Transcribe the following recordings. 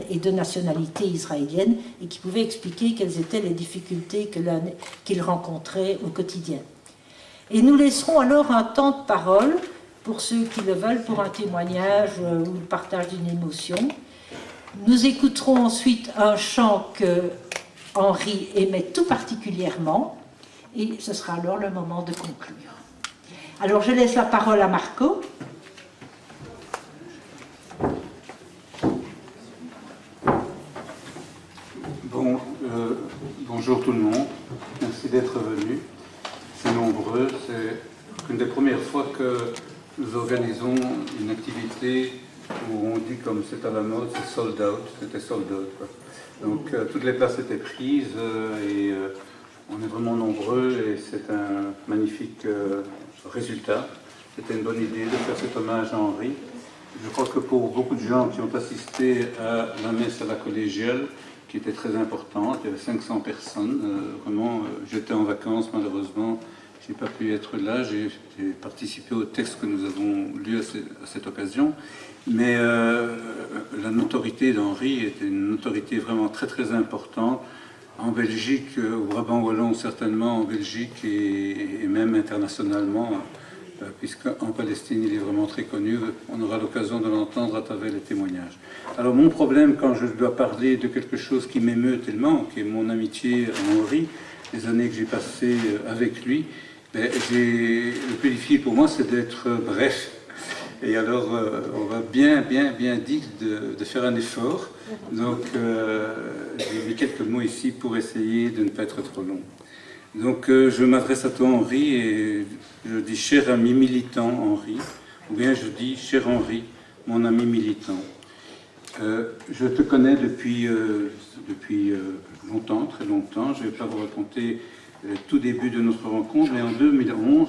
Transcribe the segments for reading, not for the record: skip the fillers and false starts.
et de nationalité israélienne et qui pouvait expliquer quelles étaient les difficultés qu'il rencontrait au quotidien. Et nous laisserons alors un temps de parole pour ceux qui le veulent, pour un témoignage ou le partage d'une émotion. Nous écouterons ensuite un chant que Henri aimait tout particulièrement et ce sera alors le moment de conclure. Alors je laisse la parole à Marco. Bonjour tout le monde, merci d'être venu. C'est nombreux, c'est une des premières fois que nous organisons une activité où on dit comme c'est à la mode, c'est sold out, c'était sold out, quoi. Donc toutes les places étaient prises et on est vraiment nombreux et c'est un magnifique résultat. C'était une bonne idée de faire cet hommage à Henri. Je crois que pour beaucoup de gens qui ont assisté à la messe à la collégiale, qui était très importante, il y avait 500 personnes, vraiment, j'étais en vacances malheureusement, je n'ai pas pu être là, j'ai participé au texte que nous avons lu à cette occasion, mais la notoriété d'Henri était une notoriété vraiment très très importante, en Belgique, au Brabant wallon certainement, en Belgique et même internationalement, puisqu'en Palestine il est vraiment très connu, on aura l'occasion de l'entendre à travers les témoignages. Alors mon problème quand je dois parler de quelque chose qui m'émeut tellement, qui est mon amitié à Henri, les années que j'ai passées avec lui, le plus difficile pour moi c'est d'être bref. Et alors on va bien dire de faire un effort, donc j'ai mis quelques mots ici pour essayer de ne pas être trop long. Donc je m'adresse à toi Henri et je dis cher ami militant Henri, ou bien je dis cher Henri, mon ami militant. Je te connais depuis longtemps, très longtemps, je ne vais pas vous raconter le tout début de notre rencontre, mais en 2011,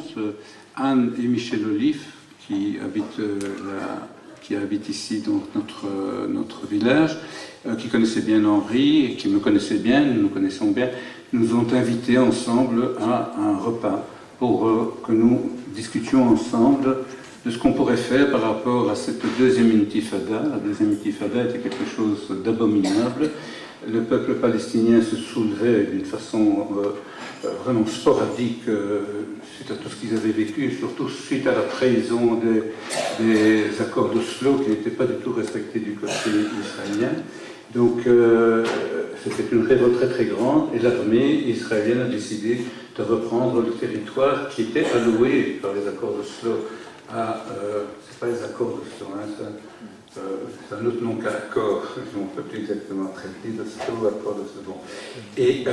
Anne et Michel Olive, qui habitent ici dans notre village, qui connaissaient bien Henri et qui me connaissaient bien, nous nous connaissons bien, nous ont invités ensemble à un repas pour que nous discutions ensemble de ce qu'on pourrait faire par rapport à cette deuxième intifada. La deuxième intifada était quelque chose d'abominable. Le peuple palestinien se soulevait d'une façon vraiment sporadique suite à tout ce qu'ils avaient vécu, et surtout suite à la trahison des accords d'Oslo qui n'étaient pas du tout respectés du côté israélien. Donc c'était une révolte très très grande et l'armée israélienne a décidé de reprendre le territoire qui était alloué par les accords d'Oslo à... c'est pas les accords d'Oslo, hein, c'est un autre nom qu'accord, je ne peux plus exactement traiter d'Oslo, accord d'Oslo. Et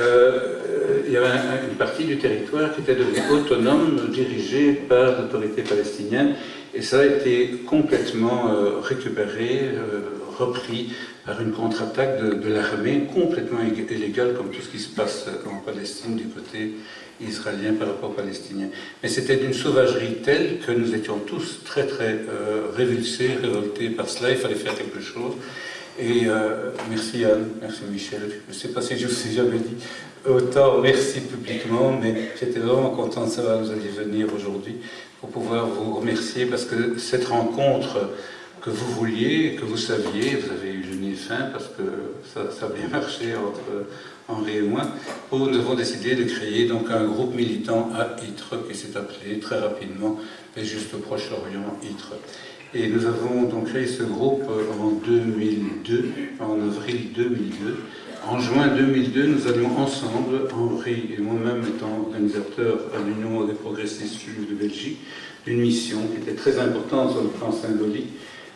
il y avait une partie du territoire qui était devenue autonome, dirigée par l'autorité palestinienne, et ça a été complètement récupéré, repris par une contre-attaque de l'armée complètement illégale, comme tout ce qui se passe en Palestine du côté israélien par rapport aux Palestiniens. Mais c'était d'une sauvagerie telle que nous étions tous très très révulsés, révoltés par cela, il fallait faire quelque chose. Et merci Anne, merci Michel, je ne sais pas si je vous ai jamais dit autant merci publiquement, mais j'étais vraiment content de savoir que vous alliez venir aujourd'hui pour pouvoir vous remercier, parce que cette rencontre que vous vouliez, que vous saviez, vous avez eu le nez fin parce que ça a bien marché entre Henri et moi, nous avons décidé de créer donc un groupe militant à Ytre qui s'est appelé très rapidement, mais juste au Proche-Orient, Ytre. Et nous avons donc créé ce groupe en 2002, en avril 2002. En juin 2002, nous allions ensemble, Henri et moi-même étant organisateurs à l'Union des progressistes juifs de Belgique, d'une mission qui était très importante sur le plan symbolique.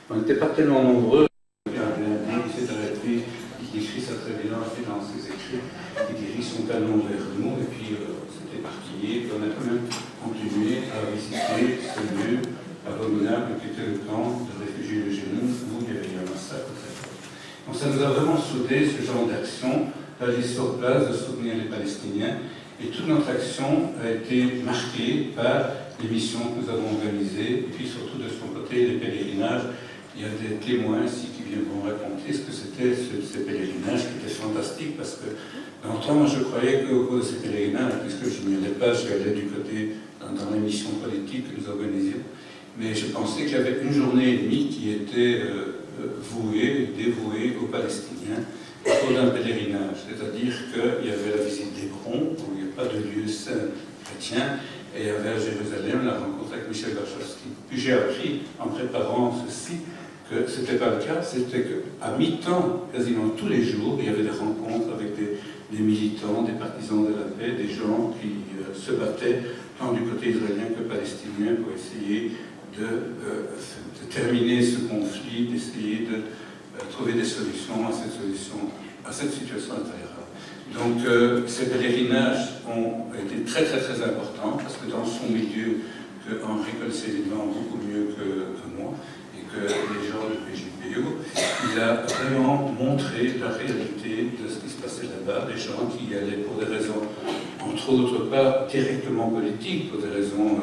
On n'était pas tellement nombreux. Il y a un qui s'est arrêté, qui écrit ça très bien dans ses écrits, qui dirige son canon vers nous, et puis s'est éparpillé, puis on a quand même continué à visiter ce lieu abominable qui était le camp de réfugiés de Jénine, où il y avait eu un massacre, etc. Donc ça nous a vraiment soudé ce genre d'action, d'aller sur place, de soutenir les Palestiniens, et toute notre action a été marquée par les missions que nous avons organisées, et puis surtout de son côté, les pèlerinages. Il y a des témoins ici qui viendront raconter ce que c'était ces pèlerinages qui étaient fantastiques, parce que dans le temps, moi je croyais qu'au cours de ces pèlerinages, puisque je n'y allais pas, je allais du côté dans les missions politiques que nous organisions, mais je pensais qu'il y avait une journée et demie qui était dévouée aux Palestiniens au cours d'un pèlerinage. C'est-à-dire qu'il y avait la visite d'Hébron, où il n'y a pas de lieu saint chrétien, et il y avait à Jérusalem la rencontre avec Michel Warshawski. Puis j'ai appris, en préparant ceci, que ce n'était pas le cas, c'était qu'à mi-temps, quasiment tous les jours, il y avait des rencontres avec des militants, des partisans de la paix, des gens qui se battaient tant du côté israélien que palestinien pour essayer de terminer ce conflit, d'essayer de trouver des solutions à cette situation intérieure. Donc ces pèlerinages ont été très très très importants parce que dans son milieu, que Henri connaissait évidemment beaucoup mieux que moi, les gens du PJPO, il a vraiment montré la réalité de ce qui se passait là-bas, des gens qui y allaient pour des raisons, entre autres, pas directement politiques, pour des raisons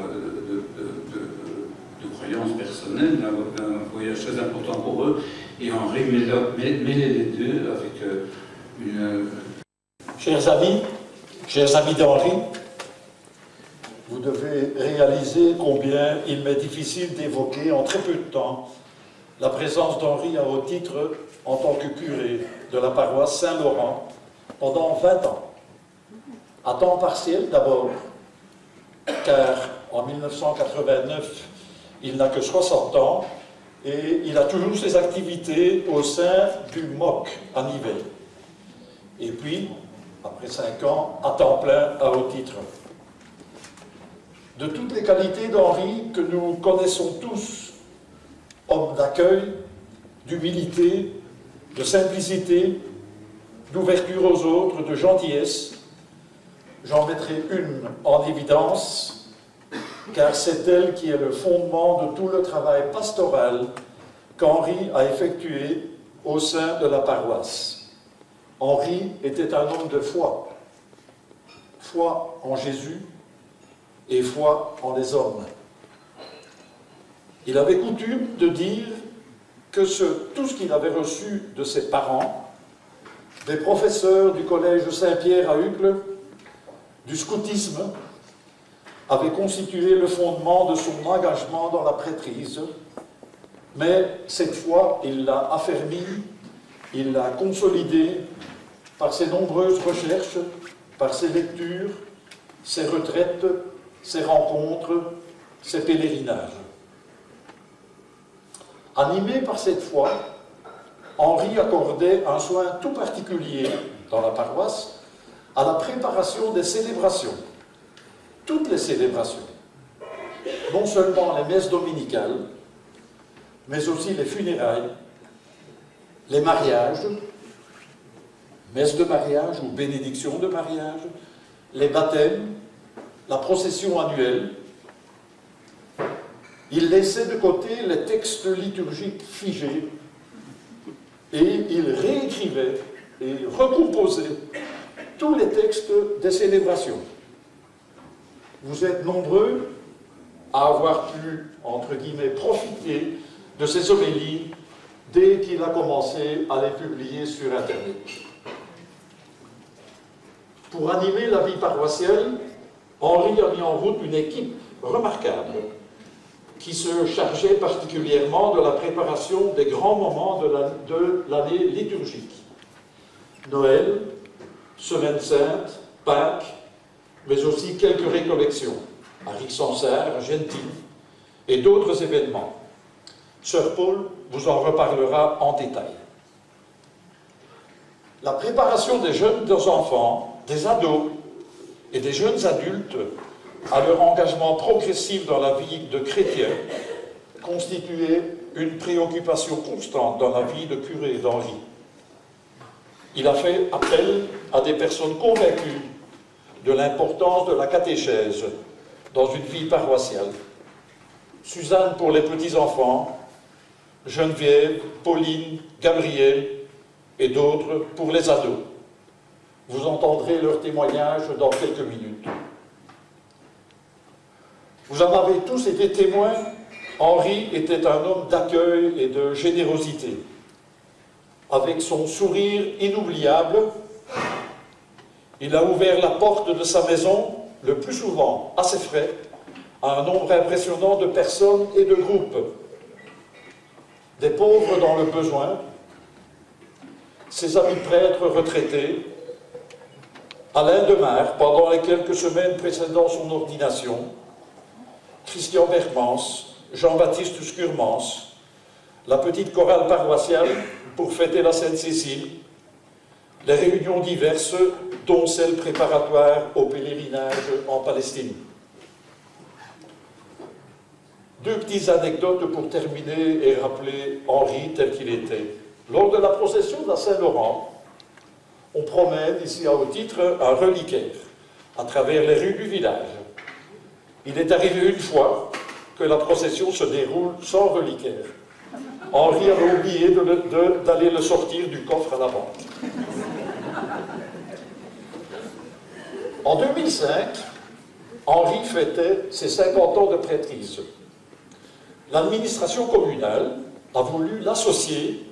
de croyances personnelles, d'un voyage très important pour eux, et Henri mêlait les deux avec une... Chers amis d'Henri, vous devez réaliser combien il m'est difficile d'évoquer en très peu de temps la présence d'Henri à haut titre en tant que curé de la paroisse Saint-Laurent pendant 20 ans. À temps partiel d'abord, car en 1989, il n'a que 60 ans et il a toujours ses activités au sein du MOC à Nivelles. Et puis, après 5 ans, à temps plein à haut titre. De toutes les qualités d'Henri que nous connaissons tous, homme d'accueil, d'humilité, de simplicité, d'ouverture aux autres, de gentillesse, j'en mettrai une en évidence, car c'est elle qui est le fondement de tout le travail pastoral qu'Henri a effectué au sein de la paroisse. Henri était un homme de foi, foi en Jésus, et foi en les hommes. Il avait coutume de dire que tout ce qu'il avait reçu de ses parents, des professeurs du collège Saint-Pierre à Uccle, du scoutisme, avait constitué le fondement de son engagement dans la prêtrise. Mais cette fois, il l'a affermi, il l'a consolidé par ses nombreuses recherches, par ses lectures, ses retraites, ses rencontres, ses pèlerinages. Animé par cette foi, Henri accordait un soin tout particulier dans la paroisse à la préparation des célébrations, toutes les célébrations, non seulement les messes dominicales, mais aussi les funérailles, les mariages, messes de mariage ou bénédictions de mariage, les baptêmes, la procession annuelle. Il laissait de côté les textes liturgiques figés et il réécrivait et recomposait tous les textes des célébrations. Vous êtes nombreux à avoir pu, entre guillemets, profiter de ces homélies dès qu'il a commencé à les publier sur Internet. Pour animer la vie paroissiale, Henri a mis en route une équipe remarquable qui se chargeait particulièrement de la préparation des grands moments de l'année liturgique. Noël, Semaine Sainte, Pâques, mais aussi quelques récollections, à Rixensart, à Gentil, et d'autres événements. Sœur Paul vous en reparlera en détail. La préparation des jeunes enfants, des ados et des jeunes adultes à leur engagement progressif dans la vie de chrétien constituait une préoccupation constante dans la vie de curé d'Henri. Il a fait appel à des personnes convaincues de l'importance de la catéchèse dans une vie paroissiale. Suzanne pour les petits-enfants, Geneviève, Pauline, Gabriel et d'autres pour les ados. Vous entendrez leurs témoignages dans quelques minutes. Vous en avez tous été témoins, Henri était un homme d'accueil et de générosité. Avec son sourire inoubliable, il a ouvert la porte de sa maison, le plus souvent à ses frais, à un nombre impressionnant de personnes et de groupes. Des pauvres dans le besoin, ses amis prêtres retraités, Alain Demare, pendant les quelques semaines précédant son ordination, Christian Bermans, Jean-Baptiste Scurmans, la petite chorale paroissiale pour fêter la Sainte-Cécile, les réunions diverses, dont celles préparatoires au pèlerinage en Palestine. Deux petites anecdotes pour terminer et rappeler Henri tel qu'il était. Lors de la procession de la Saint-Laurent, on promène ici à haut titre un reliquaire à travers les rues du village. Il est arrivé une fois que la procession se déroule sans reliquaire. Henri avait oublié d'aller le sortir du coffre à la vente. En 2005, Henri fêtait ses 50 ans de prêtrise. L'administration communale a voulu l'associer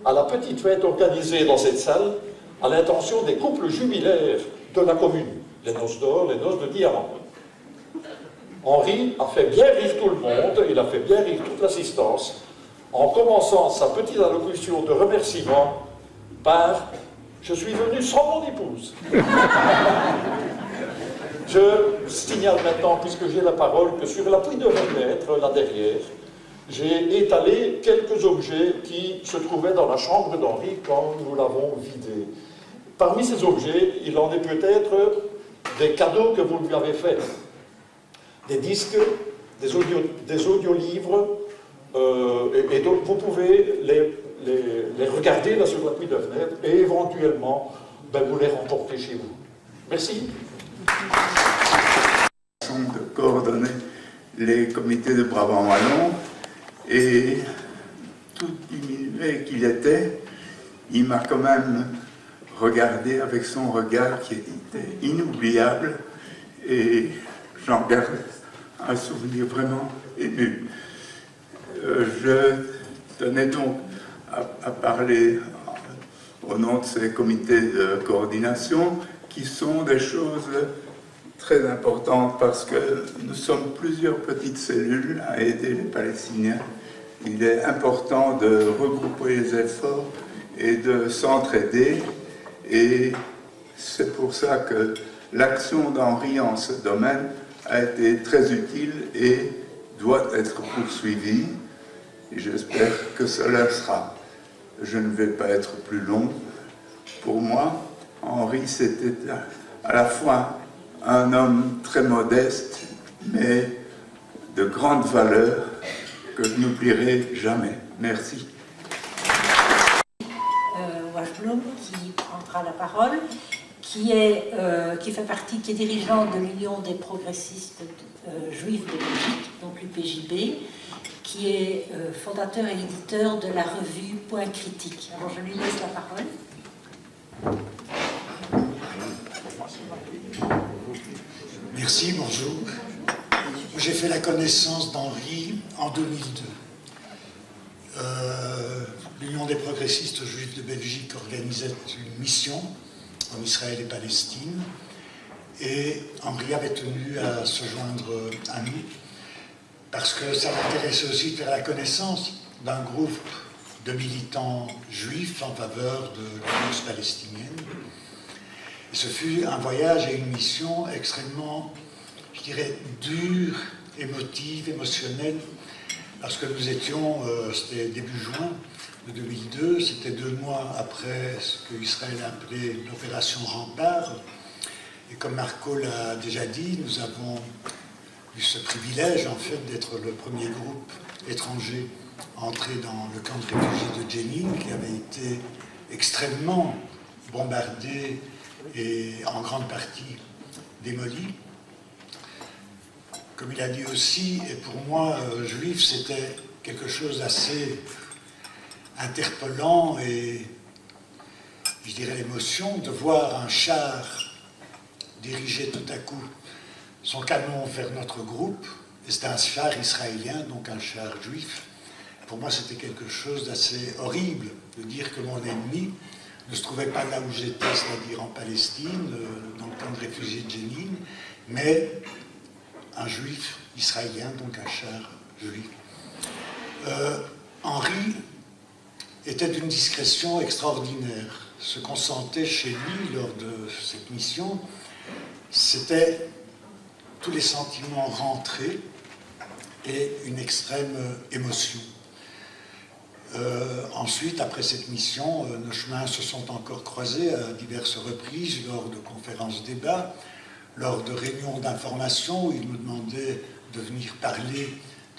à la petite fête organisée dans cette salle à l'intention des couples jubilaires de la commune, les noces d'or, les noces de diamant. Henri a fait bien rire tout le monde, il a fait bien rire toute l'assistance, en commençant sa petite allocution de remerciement par « Je suis venu sans mon épouse ». Je signale maintenant, puisque j'ai la parole, que sur l'appui de fenêtre, là derrière, j'ai étalé quelques objets qui se trouvaient dans la chambre d'Henri quand nous l'avons vidé. Parmi ces objets, il en est peut-être des cadeaux que vous lui avez faits. Des disques, des audiolivres, et donc vous pouvez les regarder là sur l'appui de fenêtre et éventuellement vous les remporter chez vous. Merci. De coordonner les comités de Brabant-Wallon et tout diminué qu'il était, il m'a quand même regardé avec son regard qui était inoubliable et j'en garde un souvenir vraiment ému. Je tenais donc à parler au nom de ces comités de coordination qui sont des choses très importantes parce que nous sommes plusieurs petites cellules à aider les Palestiniens. Il est important de regrouper les efforts et de s'entraider et c'est pour ça que l'action d'Henri en ce domaine a été très utile et doit être poursuivie et j'espère que cela sera. Je ne vais pas être plus long. Pour moi, Henri, c'était à la fois un homme très modeste, mais de grande valeur que je n'oublierai jamais. Merci. Washblom, qui prendra la parole, qui est dirigeant de l'Union des progressistes juifs de Belgique, donc l'UPJB, qui est fondateur et éditeur de la revue Point Critique. Alors je lui laisse la parole. Merci, bonjour. J'ai fait la connaissance d'Henri en 2002. L'Union des progressistes juifs de Belgique organisait une mission en Israël et Palestine et Henri avait tenu à se joindre à nous parce que ça m'intéressait aussi de faire la connaissance d'un groupe de militants juifs en faveur de la cause palestinienne. Et ce fut un voyage et une mission extrêmement, je dirais, dure, émotive, émotionnelle, parce que nous étions, c'était début juin de 2002, c'était 2 mois après ce que Israël a appelé l'opération Rempart. Et comme Marco l'a déjà dit, nous avons eu ce privilège, en fait, d'être le premier groupe étranger à entrer dans le camp de réfugiés de Jenin, qui avait été extrêmement bombardé et en grande partie démoli. Comme il a dit aussi, et pour moi, juif, c'était quelque chose d'assez interpellant et, je dirais, l'émotion de voir un char diriger tout à coup son canon vers notre groupe, et c'était un char israélien, donc un char juif. Pour moi, c'était quelque chose d'assez horrible de dire que mon ennemi ne se trouvait pas là où j'étais, c'est-à-dire en Palestine, dans le camp de réfugiés de Jenin, mais un juif israélien, donc un char juif. Henri était d'une discrétion extraordinaire. Ce qu'on sentait chez lui lors de cette mission, c'était tous les sentiments rentrés et une extrême émotion. Ensuite, après cette mission, nos chemins se sont encore croisés à diverses reprises lors de conférences débats, lors de réunions d'information où il me demandait de venir parler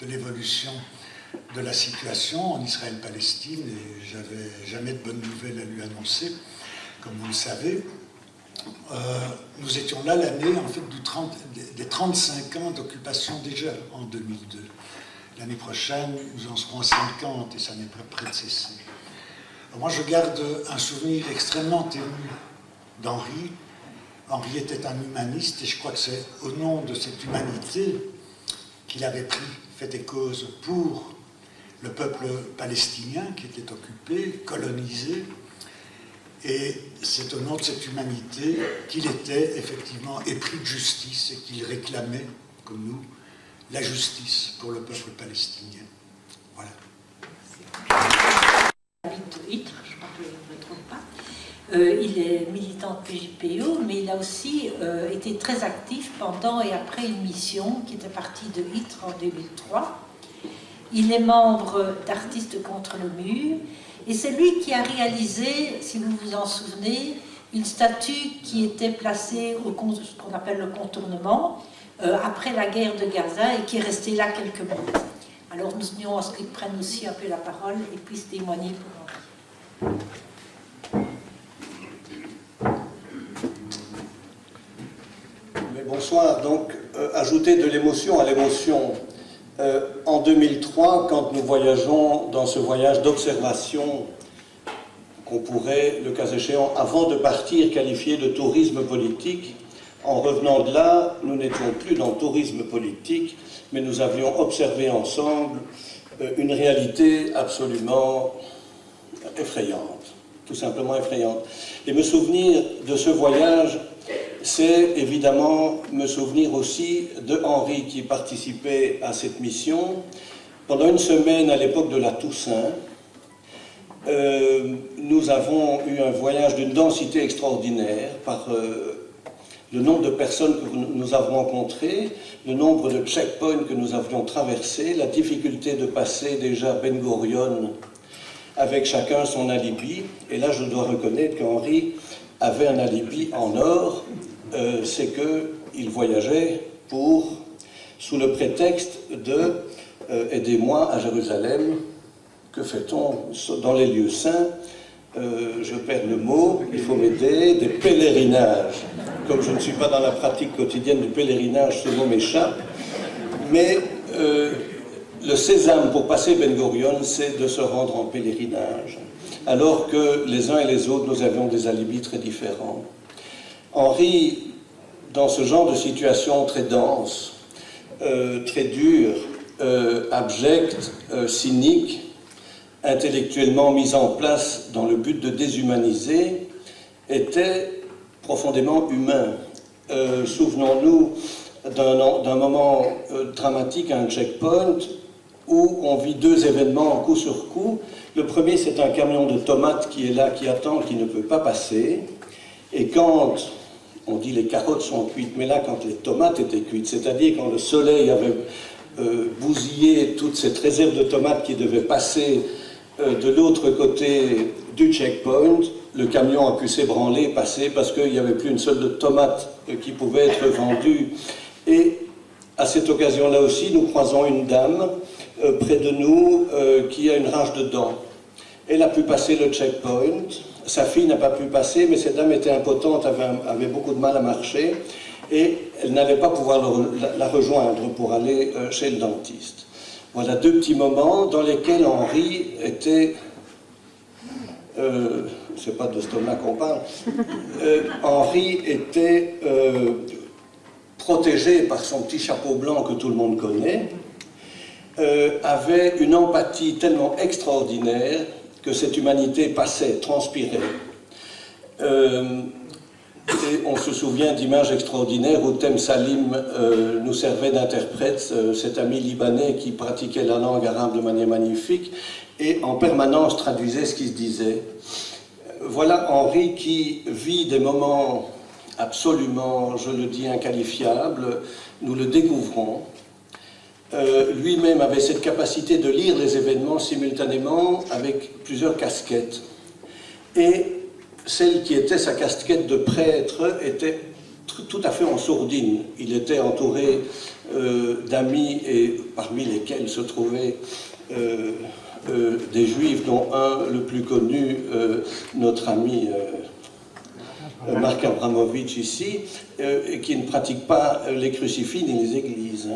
de l'évolution de la situation en Israël-Palestine, et j'avais jamais de bonnes nouvelles à lui annoncer, comme vous le savez. Nous étions là l'année en fait, des 35 ans d'occupation déjà en 2002. L'année prochaine, nous en serons à 50 et ça n'est pas près de cesser. Alors moi, je garde un souvenir extrêmement ému d'Henri. Henri était un humaniste et je crois que c'est au nom de cette humanité qu'il avait fait des causes pour le peuple palestinien qui était occupé, colonisé. Et c'est au nom de cette humanité qu'il était effectivement épris de justice et qu'il réclamait, comme nous, la justice pour le peuple palestinien. Voilà. Ytre, je crois que je ne me trompe pas. Il est militant de PJPO, mais il a aussi été très actif pendant et après une mission qui était partie de Ytre en 2003. Il est membre d'Artistes contre le mur, et c'est lui qui a réalisé, si vous vous en souvenez, une statue qui était placée au ce qu'on appelle le contournement, après la guerre de Gaza, et qui est restée là quelques mois. Alors nous venions à ce qu'ils prennent aussi un peu la parole et puissent témoigner pour Henri. Mais bonsoir. Donc, ajouter de l'émotion à l'émotion. En 2003, quand nous voyageons dans ce voyage d'observation qu'on pourrait, le cas échéant, avant de partir, qualifier de tourisme politique, en revenant de là, nous n'étions plus dans le tourisme politique, mais nous avions observé ensemble une réalité absolument effrayante, tout simplement effrayante. Et me souvenir de ce voyage, c'est évidemment me souvenir aussi de Henri qui participait à cette mission. Pendant une semaine, à l'époque de la Toussaint, nous avons eu un voyage d'une densité extraordinaire par le nombre de personnes que nous avons rencontrées, le nombre de checkpoints que nous avions traversés, la difficulté de passer déjà Ben Gurion avec chacun son alibi. Et là, je dois reconnaître qu'Henri avait un alibi en or, c'est qu'il voyageait sous le prétexte de « aidez-moi à Jérusalem ». Que fait-on dans les lieux saints? Je perds le mot, il faut m'aider, des pèlerinages. Comme je ne suis pas dans la pratique quotidienne du pèlerinage, ce mot m'échappe. Mais le sésame pour passer Ben Gurion, c'est de se rendre en pèlerinage. Alors que les uns et les autres, nous avions des alibis très différents. Henri, dans ce genre de situation très dense, très dure, abjecte, cynique, intellectuellement mise en place dans le but de déshumaniser, était profondément humain. Souvenons-nous d'un moment dramatique à un checkpoint où on vit deux événements coup sur coup. Le premier, c'est un camion de tomates qui est là, qui attend, qui ne peut pas passer. Et quand, on dit les carottes sont cuites, mais là, quand les tomates étaient cuites, c'est-à-dire quand le soleil avait bousillé toute cette réserve de tomates qui devait passer de l'autre côté du checkpoint, le camion a pu s'ébranler, passer, parce qu'il n'y avait plus une seule de tomate qui pouvait être vendue. Et à cette occasion-là aussi, nous croisons une dame près de nous qui a une rage de dents. Elle a pu passer le checkpoint, sa fille n'a pas pu passer, mais cette dame était impotente, avait beaucoup de mal à marcher, et elle n'allait pas pouvoir la rejoindre pour aller chez le dentiste. Voilà deux petits moments dans lesquels Henri était, c'est pas de stomac qu'on parle, Henri était protégé par son petit chapeau blanc que tout le monde connaît, avait une empathie tellement extraordinaire que cette humanité passait, transpirait. Et on se souvient d'images extraordinaires où Tem Salim nous servait d'interprète, cet ami libanais qui pratiquait la langue arabe de manière magnifique et en permanence traduisait ce qui se disait. Voilà Henri qui vit des moments absolument, je le dis, inqualifiables. Nous le découvrons. Lui-même avait cette capacité de lire les événements simultanément avec plusieurs casquettes. Et celle qui était sa casquette de prêtre était tout à fait en sourdine. Il était entouré d'amis, et parmi lesquels se trouvaient des juifs, dont un, le plus connu, notre ami Marc Abramovitch ici, qui ne pratique pas les crucifix ni les églises.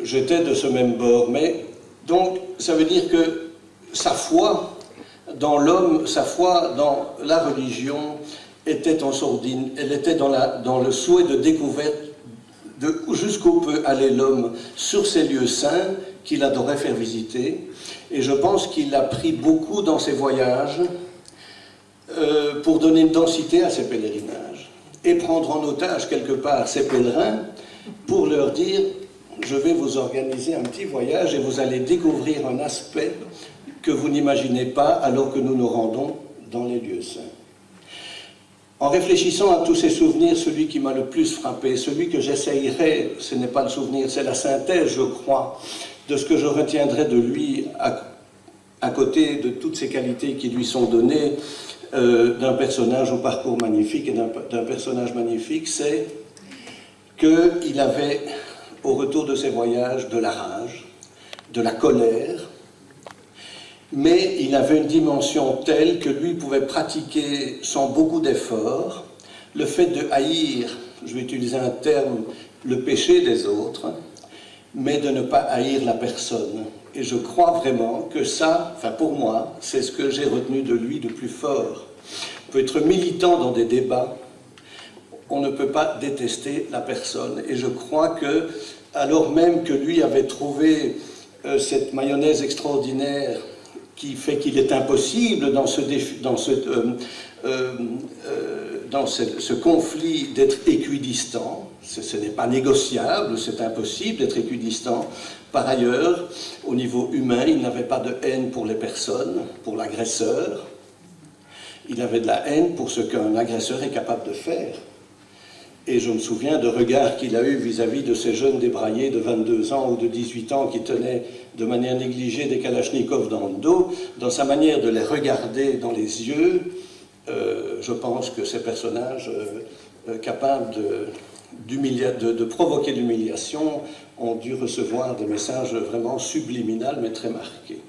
J'étais de ce même bord, mais donc ça veut dire que sa foi dans l'homme, sa foi dans la religion était en sourdine. Elle était dans le souhait de découverte de jusqu'où peut aller l'homme sur ces lieux saints qu'il adorait faire visiter. Et je pense qu'il a pris beaucoup dans ses voyages pour donner une densité à ses pèlerinages et prendre en otage quelque part ces pèlerins pour leur dire: je vais vous organiser un petit voyage et vous allez découvrir un aspect que vous n'imaginez pas alors que nous nous rendons dans les lieux saints. En réfléchissant à tous ces souvenirs, celui qui m'a le plus frappé, celui que j'essayerai, ce n'est pas le souvenir, c'est la synthèse, je crois, de ce que je retiendrai de lui à côté de toutes ces qualités qui lui sont données, d'un personnage au parcours magnifique et d'un personnage magnifique, c'est qu'il avait, au retour de ses voyages, de la rage, de la colère, mais il avait une dimension telle que lui pouvait pratiquer sans beaucoup d'efforts le fait de haïr, je vais utiliser un terme, le péché des autres, mais de ne pas haïr la personne. Et je crois vraiment que ça, enfin pour moi, c'est ce que j'ai retenu de lui de plus fort. On peut être militant dans des débats, on ne peut pas détester la personne. Et je crois que, alors même que lui avait trouvé cette mayonnaise extraordinaire qui fait qu'il est impossible dans ce conflit d'être équidistant, ce n'est pas négociable, c'est impossible d'être équidistant. Par ailleurs, au niveau humain, il n'avait pas de haine pour les personnes, pour l'agresseur. Il avait de la haine pour ce qu'un agresseur est capable de faire. Et je me souviens de regards qu'il a eu vis-à-vis de ces jeunes débraillés de 22 ans ou de 18 ans qui tenaient de manière négligée des kalachnikovs dans le dos. Dans sa manière de les regarder dans les yeux, je pense que ces personnages capables de provoquer l'humiliation ont dû recevoir des messages vraiment subliminaux mais très marqués.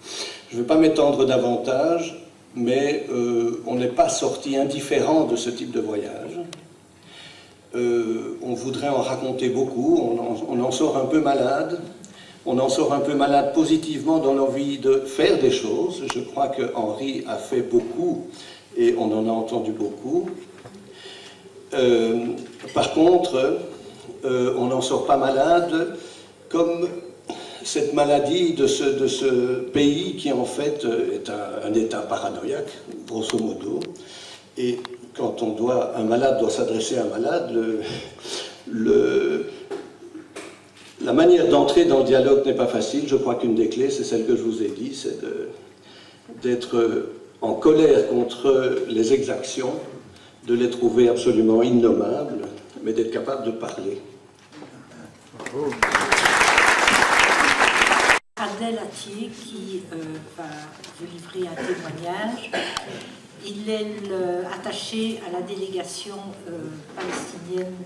Je ne vais pas m'étendre davantage, mais on n'est pas sorti indifférent de ce type de voyage. On voudrait en raconter beaucoup, on en sort un peu malade, on en sort un peu malade positivement dans l'envie de faire des choses. Je crois que Henri a fait beaucoup et on en a entendu beaucoup. Par contre, on n'en sort pas malade comme cette maladie de ce pays qui en fait est un état paranoïaque, grosso modo, et quand un malade doit s'adresser à un malade, la manière d'entrer dans le dialogue n'est pas facile. Je crois qu'une des clés, c'est celle que je vous ai dit, c'est d'être en colère contre les exactions, de les trouver absolument innommables, mais d'être capable de parler. Adel Atier qui va vous livrer un témoignage. Il est attaché à la délégation palestinienne,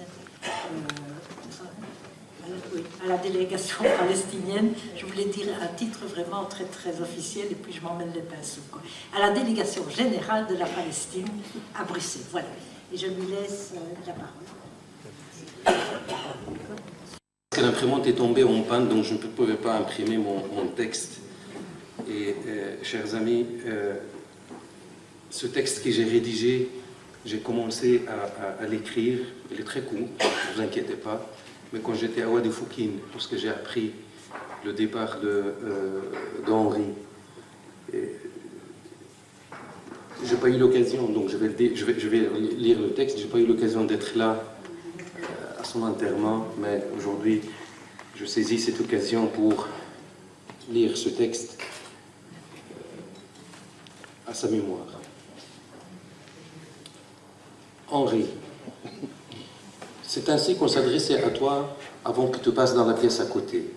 à la délégation palestinienne, je voulais dire un titre vraiment très très officiel et puis je m'emmène les pinceaux, quoi. À la délégation générale de la Palestine à Bruxelles. Voilà. Et je lui laisse la parole. L'imprimante est tombée en panne, donc je ne pouvais pas imprimer mon texte. Et chers amis, ce texte que j'ai rédigé, j'ai commencé à l'écrire. Il est très court, ne vous inquiétez pas. Mais quand j'étais à Wadi Foukine, lorsque j'ai appris le départ d'Henri, j'ai pas eu l'occasion, donc je vais lire le texte, j'ai pas eu l'occasion d'être là à son enterrement, mais aujourd'hui, je saisis cette occasion pour lire ce texte à sa mémoire. Henri, c'est ainsi qu'on s'adressait à toi avant que tu passes dans la pièce à côté.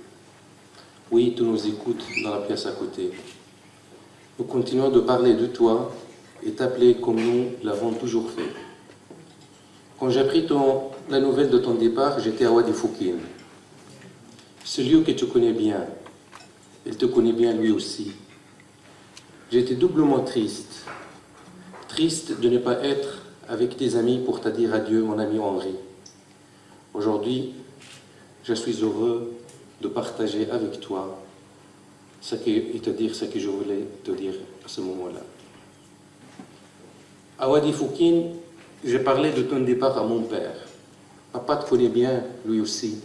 Oui, tu nous écoutes dans la pièce à côté. Nous continuons de parler de toi et t'appeler comme nous l'avons toujours fait. Quand j'ai appris la nouvelle de ton départ, j'étais à Wadi Foukine. Ce lieu que tu connais bien, il te connaît bien lui aussi. J'étais doublement triste. Triste de ne pas être avec tes amis pour te dire adieu, mon ami Henri. Aujourd'hui, je suis heureux de partager avec toi et te dire ce que je voulais te dire à ce moment-là. À Wadi Foukine, j'ai parlé de ton départ à mon père. Papa te connaît bien, lui aussi.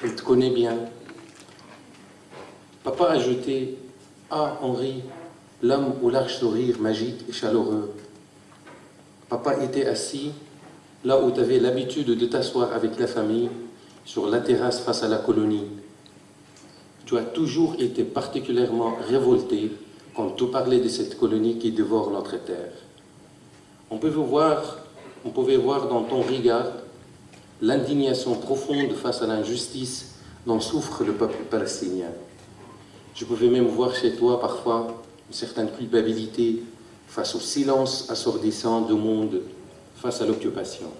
Il te connaît bien. Papa a ajouté « Ah, Henri, l'homme au large sourire magique et chaleureux. » Papa était assis là où tu avais l'habitude de t'asseoir avec la famille, sur la terrasse face à la colonie. Tu as toujours été particulièrement révolté quand tu parlais de cette colonie qui dévore notre terre. On pouvait voir dans ton regard l'indignation profonde face à l'injustice dont souffre le peuple palestinien. Je pouvais même voir chez toi parfois une certaine culpabilité face au silence assourdissant du monde face à l'occupation.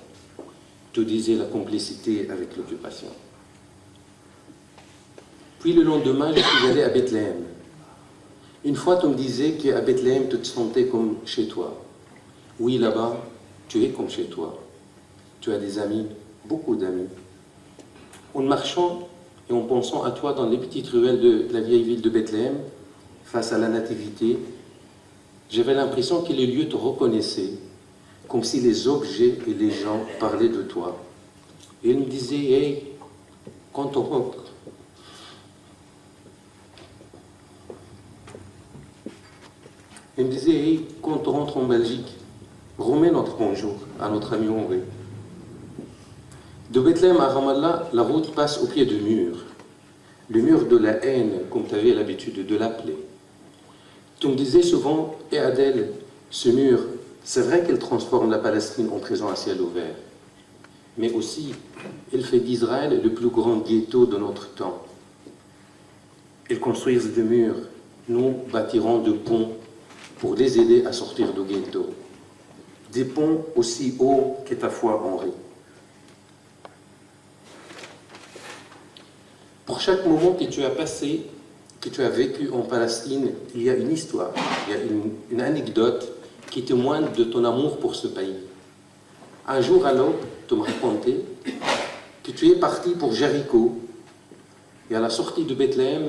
Tu disais la complicité avec l'occupation. Puis le lendemain, je suis allé à Bethléem. Une fois, tu me disais qu'à Bethléem, tu te sentais comme chez toi. Oui, là-bas, tu es comme chez toi. Tu as des amis, beaucoup d'amis. En marchant et en pensant à toi dans les petites ruelles de la vieille ville de Bethléem, face à la nativité, j'avais l'impression que les lieux te reconnaissaient, comme si les objets et les gens parlaient de toi. Et ils me disaient, hey, quand on rentre, en Belgique, remets notre bonjour à notre ami Henri. De Bethléem à Ramallah, la route passe au pied du mur. Le mur de la haine, comme tu avais l'habitude de l'appeler. Tu me disais souvent, et Adèle, ce mur, c'est vrai qu'il transforme la Palestine en prison à ciel ouvert. Mais aussi, il fait d'Israël le plus grand ghetto de notre temps. Ils construisent des murs, nous bâtirons des ponts pour les aider à sortir du ghetto. Des ponts aussi hauts que ta foi, Henri. Pour chaque moment que tu as passé, que tu as vécu en Palestine, il y a une histoire, il y a une anecdote qui témoigne de ton amour pour ce pays. Un jour à l'aube, tu me racontais que tu es parti pour Jéricho et à la sortie de Bethléem,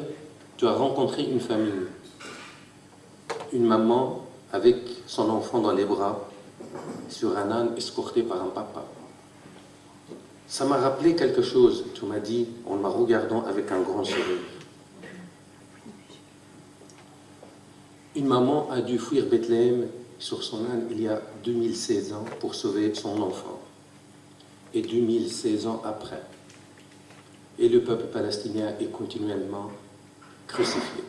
tu as rencontré une famille. Une maman avec son enfant dans les bras, sur un âne escorté par un papa. Ça m'a rappelé quelque chose, tu m'as dit en me regardant avec un grand sourire. Une maman a dû fuir Bethléem sur son âne il y a 2016 ans pour sauver son enfant. Et 2016 ans après. Et le peuple palestinien est continuellement crucifié.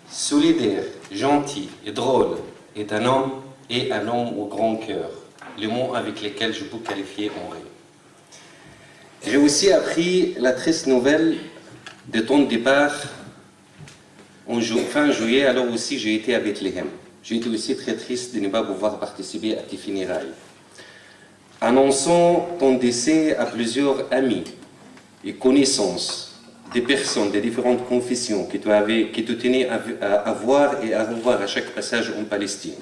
Solidaire, gentil et drôle est un homme au grand cœur, les mots avec lesquels je peux qualifier Henri. J'ai aussi appris la triste nouvelle de ton départ fin juillet, alors aussi j'ai été à Bethléem. J'ai été aussi très triste de ne pas pouvoir participer à tes funérailles. Annonçant ton décès à plusieurs amis et connaissances, des personnes de différentes confessions que tu tenais à voir et à revoir à chaque passage en Palestine.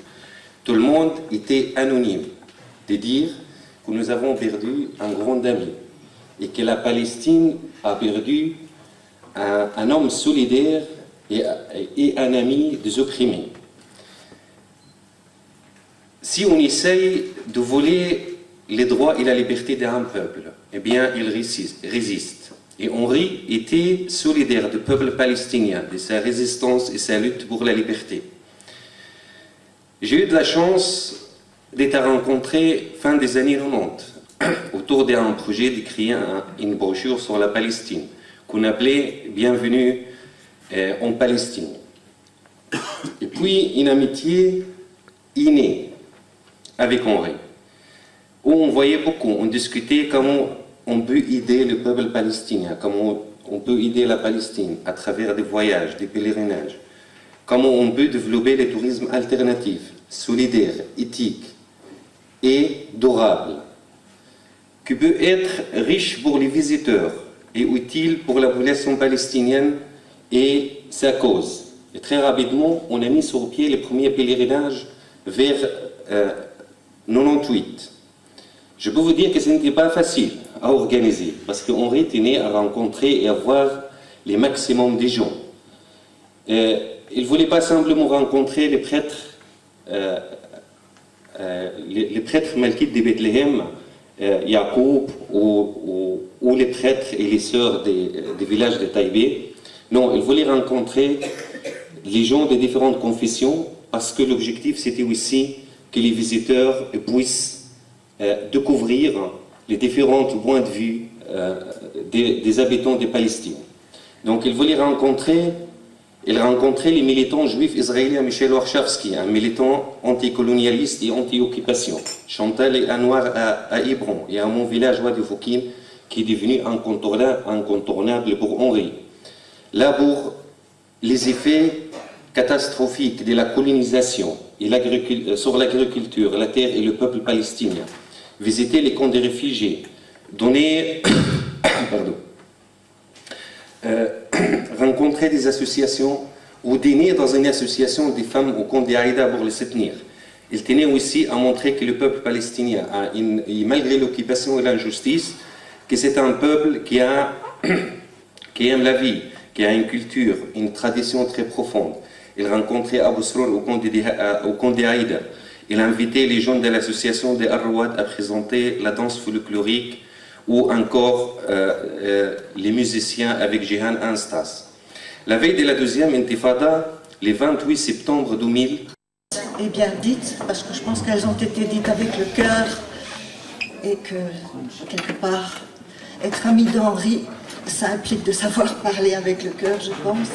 Tout le monde était anonyme de dire que nous avons perdu un grand ami et que la Palestine a perdu un homme solidaire et un ami des opprimés. Si on essaye de voler les droits et la liberté d'un peuple, eh bien il résiste. Et Henri était solidaire du peuple palestinien, de sa résistance et sa lutte pour la liberté. J'ai eu de la chance d'être rencontré fin des années 90 autour d'un projet de créer une brochure sur la Palestine qu'on appelait « Bienvenue en Palestine ». Et puis une amitié innée avec Henri, où on voyait beaucoup, on discutait comment on peut aider le peuple palestinien, comment on peut aider la Palestine à travers des voyages, des pèlerinages, comment on peut développer le tourisme alternatif, solidaire, éthique et durable, qui peut être riche pour les visiteurs et utile pour la population palestinienne et sa cause. Et très rapidement, on a mis sur pied les premiers pèlerinages vers 98. Je peux vous dire que ce n'était pas facile à organiser, parce qu'Henri tenait à rencontrer et à voir les maximum des gens. Il ne voulait pas simplement rencontrer les prêtres, les prêtres malkites de Bethléem, Yacoub, ou les prêtres et les sœurs des villages de Taïbé. Non, il voulait rencontrer les gens de différentes confessions, parce que l'objectif c'était aussi que les visiteurs puissent découvrir les différents points de vue des habitants de Palestine. Donc il voulait rencontrer les militants juifs israéliens, Michel Warshawski, un militant anticolonialiste et anti-occupation, Chantal et Anwar à Hébron, et à mon village de Foukin, qui est devenu incontournable pour Henri. Là, pour les effets catastrophiques de la colonisation et sur l'agriculture, la terre et le peuple palestinien, visiter les camps de réfugiés, donner, rencontrer des associations ou dîner dans une association des femmes au camp d'Aïda pour les soutenir. Il tenait aussi à montrer que le peuple palestinien, malgré l'occupation et l'injustice, que c'est un peuple qui aime la vie, qui a une culture, une tradition très profonde. Il rencontrait Abu Srour au camp d'Aïda. Il invitait les jeunes de l'association des Arrouad à présenter la danse folklorique ou encore les musiciens avec Jihan Anstas. La veille de la deuxième intifada, le 28 septembre 2000, et bien dites, parce que je pense qu'elles ont été dites avec le cœur et que, quelque part, être ami d'Henri, ça implique de savoir parler avec le cœur, je pense.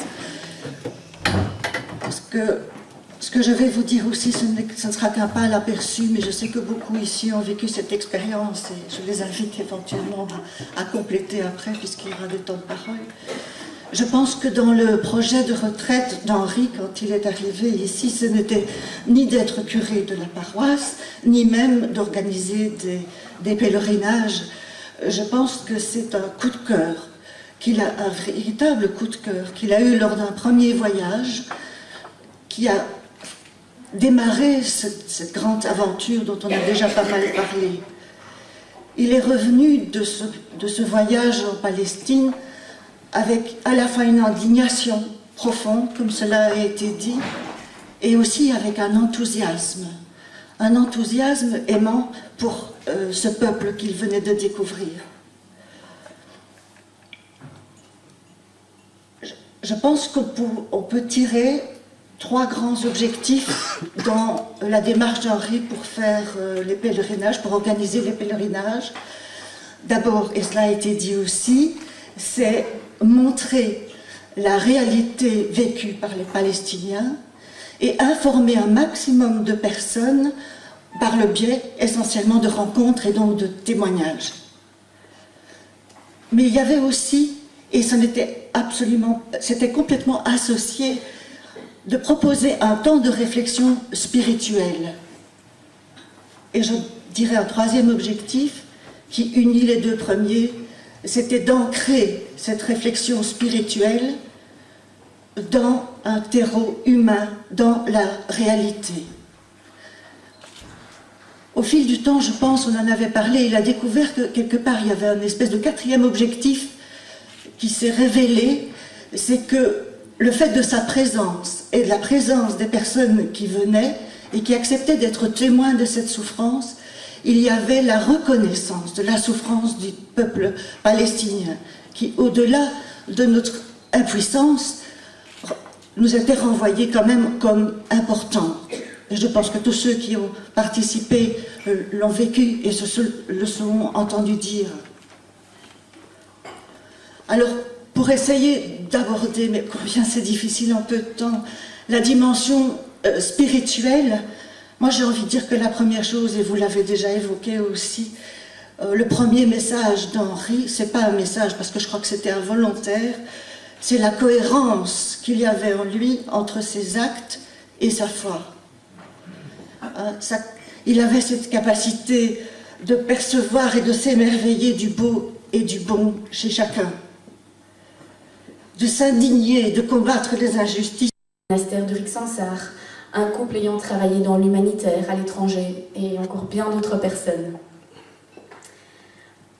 Parce que ce que je vais vous dire aussi, ce ne sera qu'un pas à l'aperçu, mais je sais que beaucoup ici ont vécu cette expérience et je les invite éventuellement à compléter après, puisqu'il y aura des temps de parole. Je pense que dans le projet de retraite d'Henri, quand il est arrivé ici, ce n'était ni d'être curé de la paroisse, ni même d'organiser des pèlerinages. Je pense que c'est un coup de cœur, un véritable coup de cœur qu'il a eu lors d'un premier voyage, qui a démarré cette grande aventure dont on a déjà pas mal parlé. Il est revenu de ce voyage en Palestine avec à la fois une indignation profonde, comme cela a été dit, et aussi avec un enthousiasme aimant pour ce peuple qu'il venait de découvrir. Je pense qu'on peut tirer 3 grands objectifs dans la démarche d'Henri pour faire les pèlerinages, pour organiser les pèlerinages. D'abord, et cela a été dit aussi, c'est montrer la réalité vécue par les Palestiniens et informer un maximum de personnes par le biais essentiellement de rencontres et donc de témoignages. Mais il y avait aussi, et c'était complètement associé, de proposer un temps de réflexion spirituelle. Et je dirais un 3e objectif qui unit les 2 premiers, c'était d'ancrer cette réflexion spirituelle dans un terreau humain, dans la réalité. Au fil du temps, je pense, on en avait parlé, il a découvert que quelque part il y avait un espèce de 4e objectif qui s'est révélé, c'est que le fait de sa présence et de la présence des personnes qui venaient et qui acceptaient d'être témoins de cette souffrance, il y avait la reconnaissance de la souffrance du peuple palestinien qui, au-delà de notre impuissance, nous était renvoyée quand même comme importante. Et je pense que tous ceux qui ont participé l'ont vécu et le sont entendus dire. Alors, pour essayer d'aborder, mais combien c'est difficile en peu de temps, la dimension spirituelle, moi j'ai envie de dire que la première chose, et vous l'avez déjà évoqué aussi, le premier message d'Henri, c'est pas un message parce que je crois que c'était involontaire, c'est la cohérence qu'il y avait en lui entre ses actes et sa foi. Il avait cette capacité de percevoir et de s'émerveiller du beau et du bon chez chacun, de s'indigner, de combattre les injustices. Monastère de Rixensart, un couple ayant travaillé dans l'humanitaire à l'étranger et encore bien d'autres personnes.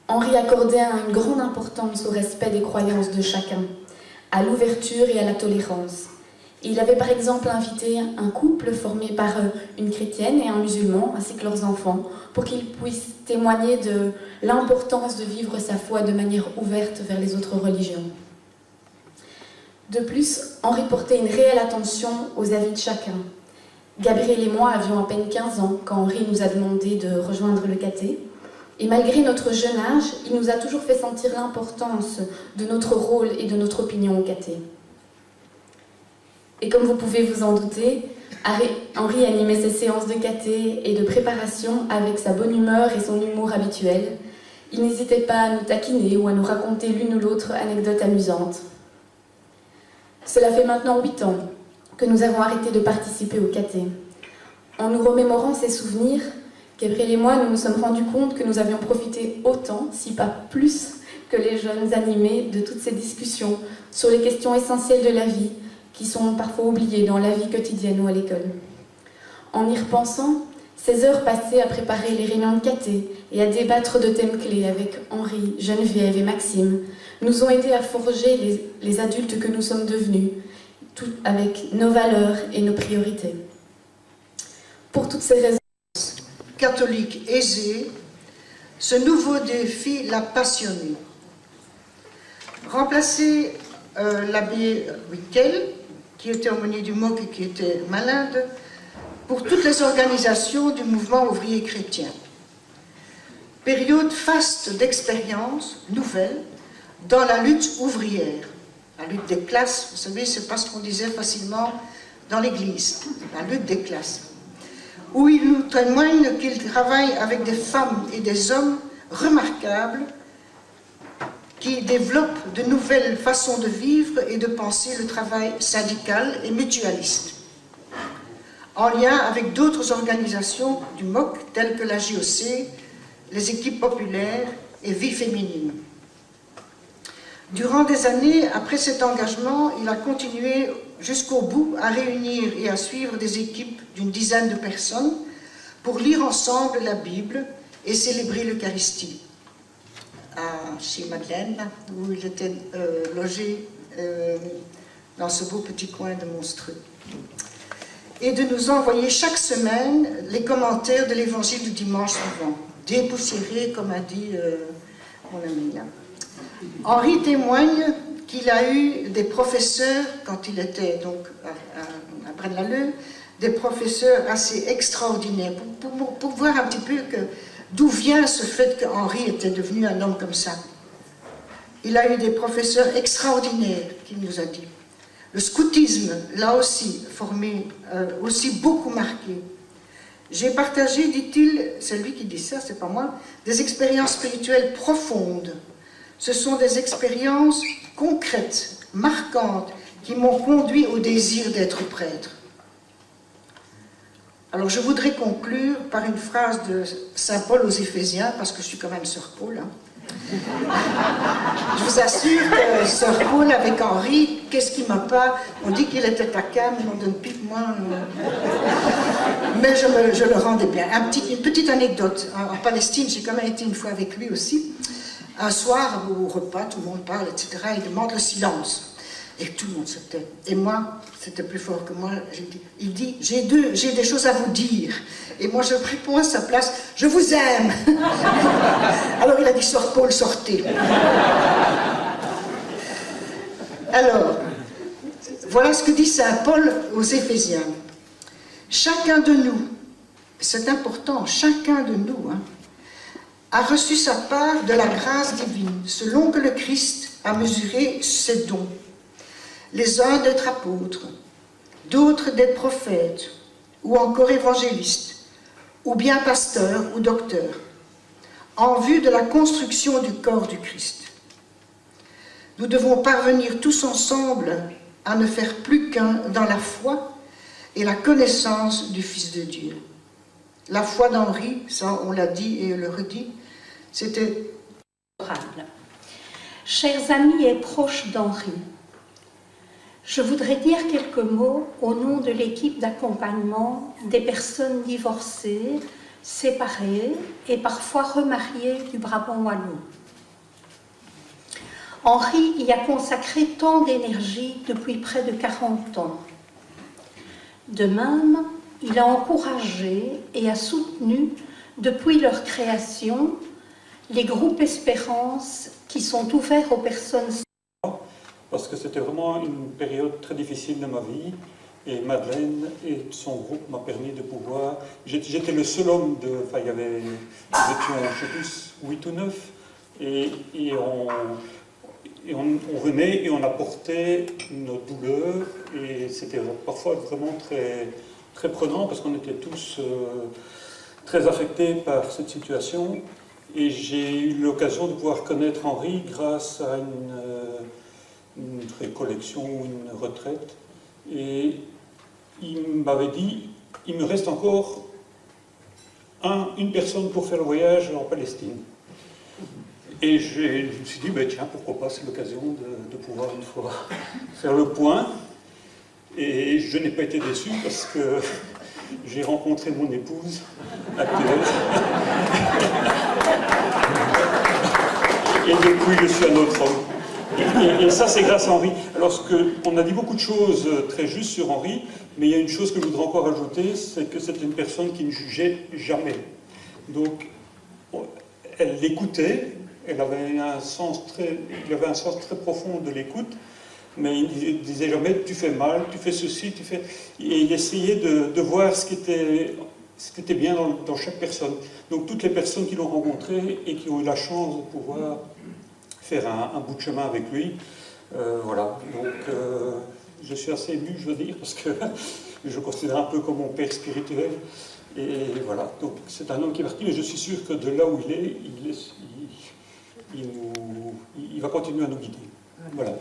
Henri accordait une grande importance au respect des croyances de chacun, à l'ouverture et à la tolérance. Il avait par exemple invité un couple formé par une chrétienne et un musulman, ainsi que leurs enfants, pour qu'ils puissent témoigner de l'importance de vivre sa foi de manière ouverte vers les autres religions. De plus, Henri portait une réelle attention aux avis de chacun. Gabriel et moi avions à peine 15 ans quand Henri nous a demandé de rejoindre le caté. Et malgré notre jeune âge, il nous a toujours fait sentir l'importance de notre rôle et de notre opinion au caté. Et comme vous pouvez vous en douter, Henri animait ses séances de caté et de préparation avec sa bonne humeur et son humour habituel. Il n'hésitait pas à nous taquiner ou à nous raconter l'une ou l'autre anecdote amusante. Cela fait maintenant 8 ans que nous avons arrêté de participer au caté. En nous remémorant ces souvenirs, Gabriel et moi, nous nous sommes rendus compte que nous avions profité autant, si pas plus, que les jeunes animés de toutes ces discussions sur les questions essentielles de la vie, qui sont parfois oubliées dans la vie quotidienne ou à l'école. En y repensant, ces heures passées à préparer les réunions de caté et à débattre de thèmes clés avec Henri, Geneviève et Maxime nous ont aidés à forger les adultes que nous sommes devenus, tout avec nos valeurs et nos priorités. Pour toutes ces raisons, catholique aisé, ce nouveau défi l'a passionné. Remplacer l'abbé Wickel, qui était aumônier du MOC et qui était malade, pour toutes les organisations du mouvement ouvrier chrétien. Période faste d'expériences nouvelles dans la lutte ouvrière. La lutte des classes, vous savez, c'est pas ce qu'on disait facilement dans l'Église, la lutte des classes, où il nous témoigne qu'il travaille avec des femmes et des hommes remarquables qui développent de nouvelles façons de vivre et de penser le travail syndical et mutualiste, en lien avec d'autres organisations du MOC telles que la JOC, les équipes populaires et Vie féminine. Durant des années, après cet engagement, il a continué jusqu'au bout à réunir et à suivre des équipes d'une dizaine de personnes pour lire ensemble la Bible et célébrer l'Eucharistie. Chez Madeleine, où il était logé dans ce beau petit coin de Monstreux. Et de nous envoyer chaque semaine les commentaires de l'évangile du dimanche suivant, dépoussiérés, comme a dit mon ami là. Henri témoigne qu'il a eu des professeurs, quand il était donc à Braine-l'Alleud, des professeurs assez extraordinaires, pour voir un petit peu d'où vient ce fait qu'Henri était devenu un homme comme ça. Il a eu des professeurs extraordinaires, qu'il nous a dit. Le scoutisme l'a aussi formé, aussi beaucoup marqué. J'ai partagé, dit-il, c'est lui qui dit ça, c'est pas moi, des expériences spirituelles profondes. Ce sont des expériences concrètes, marquantes, qui m'ont conduit au désir d'être prêtre. Alors je voudrais conclure par une phrase de Saint Paul aux Éphésiens, parce que je suis quand même sœur Paul. Je vous assure que sœur Paul avec Henri, qu'est-ce qui m'a pas... On dit qu'il était taquin, mais on donne pique, moi... Mais je le rendais bien. Une petite anecdote. En Palestine, j'ai quand même été une fois avec lui aussi. Un soir, au repas, tout le monde parle, etc. Il demande le silence. Et tout le monde se tait. Et moi, c'était plus fort que moi, il dit, j'ai des choses à vous dire. Et moi, je réponds à sa place, je vous aime. Alors il a dit, sœur Paul, sortez. Alors, voilà ce que dit saint Paul aux Éphésiens. Chacun de nous, c'est important, chacun de nous, a reçu sa part de la grâce divine, selon que le Christ a mesuré ses dons. Les uns d'être apôtres, d'autres d'être prophètes, ou encore évangélistes, ou bien pasteurs ou docteurs, en vue de la construction du corps du Christ. Nous devons parvenir tous ensemble à ne faire plus qu'un dans la foi et la connaissance du Fils de Dieu. La foi d'Henri, ça on l'a dit et on le redit, c'était... Chers amis et proches d'Henri, je voudrais dire quelques mots au nom de l'équipe d'accompagnement des personnes divorcées, séparées et parfois remariées du Brabant wallon. Henri y a consacré tant d'énergie depuis près de 40 ans. De même, il a encouragé et a soutenu, depuis leur création, les groupes Espérance qui sont ouverts aux personnes. Parce que c'était vraiment une période très difficile de ma vie. Et Madeleine et son groupe m'ont permis de pouvoir... J'étais le seul homme de... Enfin, il y avait... Nous étions, je sais plus, 8 ou 9. Et on venait et on apportait nos douleurs. Et c'était parfois vraiment très, très prenant parce qu'on était tous très affectés par cette situation. Et j'ai eu l'occasion de pouvoir connaître Henri grâce à une récollection ou une retraite. Et il m'avait dit, il me reste encore une personne pour faire le voyage en Palestine. Et je me suis dit, ben tiens, pourquoi pas, c'est l'occasion de pouvoir une fois faire le point. Et je n'ai pas été déçu parce que j'ai rencontré mon épouse actuelle. Et depuis, je suis un autre homme. Et ça, c'est grâce à Henri. Alors, on a dit beaucoup de choses très justes sur Henri, mais il y a une chose que je voudrais encore ajouter, c'est que c'était une personne qui ne jugeait jamais. Donc, elle l'écoutait, il avait un sens très profond de l'écoute, mais il ne disait jamais « tu fais mal, tu fais ceci, tu fais... » Et il essayait de voir ce qui était bien dans chaque personne. Donc, toutes les personnes qui l'ont rencontré et qui ont eu la chance de pouvoir faire un bout de chemin avec lui. Voilà, donc je suis assez ému, je veux dire, parce que je le considère un peu comme mon père spirituel. Et voilà, donc c'est un homme qui est parti, mais je suis sûr que de là où il est, il va continuer à nous guider. Voilà.